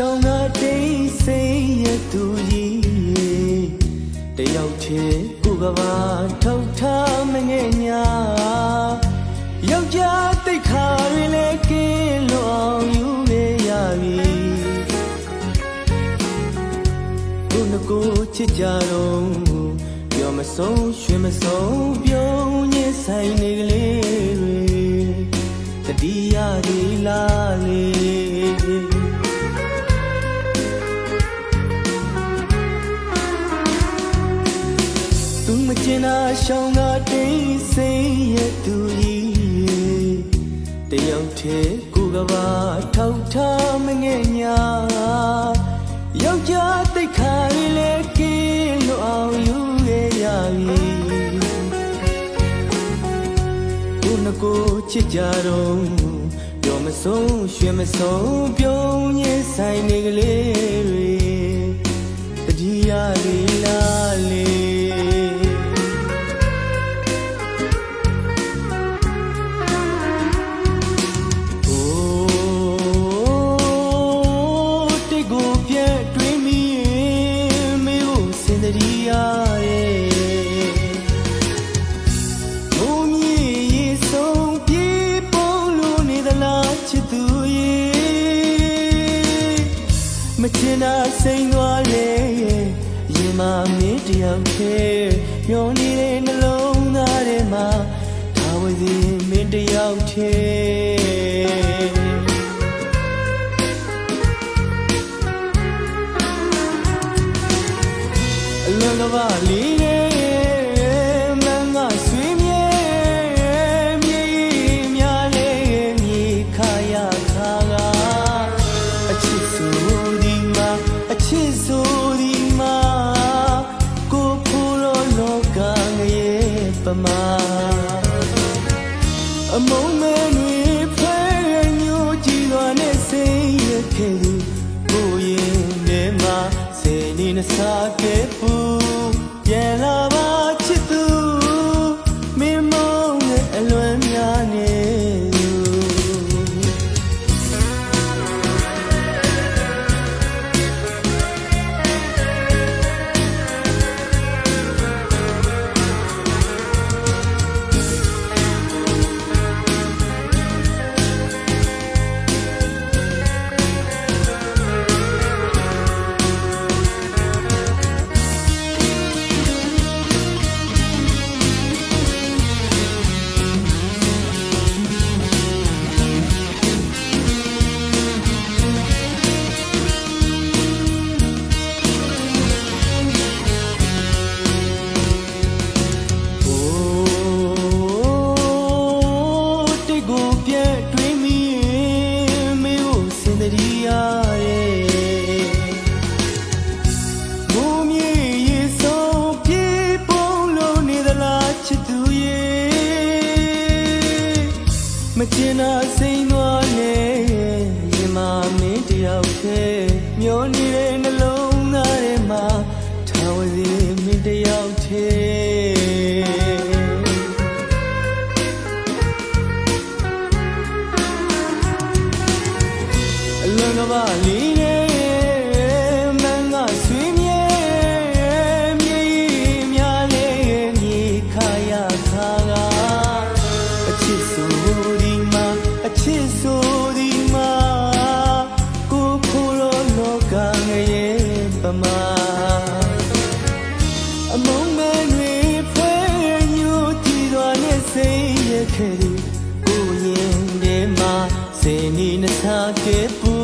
ရှောင်းကတိတ်ဆိတ်ရသူကြီးတယောက်ချေကိုကဘာထောက်ထားမငဲ့ညာယောက်ျားတိတ်ခါတွေလည်းကင်းလွန်အောင်ယူခဲ့ရပြီကိုနှကိုချစ်ကြတော့ပြောမဆုံးရွှေမဆုံးပြုံးညစ်ဆိုင်နေကလေးတွေတတိယဒီလားလေသူမကျင်တာရှောင်းကတိတ်ဆိတ်ရသူကြီးတယောက်တည်းကိုကဘာထောက်ထားမငဲ့ညာယောက်ျားတိတ်ခါရီလေကင်းလို့အောင်ယူခဲ့ရပြီကိုနှကိုချစ်ကြတော့ပြောမဆုံးရွှေမဆုံးပြုံးညစ်ဆိုင်နေကလေးတွေတတိယလေးလားလေမချင်တာစိန်သွားလေရင်မမင်းတယောက်သေးမျောနေတဲ့နှလုံးသားထဲမှာထားဝစီမင်းတယောက်သေးအလွန်ကပါလေးမန်းကဆွေးမြဲမြေများလေးမြေခါရခါကအချစ်ဆိုအချစ်ဆိုဒီမှာကိုဖိုးလို့လောကငရဲ့ပမာအမုံမဲတွေဖဲညိုကြည့်သွားနဲ့စိတ်ရခဲ့သူကိုရင်ထဲမှာစေနေနှစားခဲ့ပူပြန်လာပါချစ်သူမင်းမောင်းနဲ့အလွမ်းများနေမချင်တာစိန်သွားလေရင်မမင်းတယောက်သေးမျောနေတဲ့နှလုံးသားထဲမှာထားဝစီမင်းတယောက်သေးအလွန်ကပါလေးမန်းကဆွေးမြဲမြေများလေးမြေခါရခါကအချစ်ဆိုအချစ်ဆိုဒီမှာကိုဖိုးလို့လောကငရဲ့ပမာအမုံမဲတွေဖဲညိုကြည့်သွားနဲ့စိတ်ရခဲ့သူကိုရင်ထဲမှာစေနေနှစားခဲ့ပူ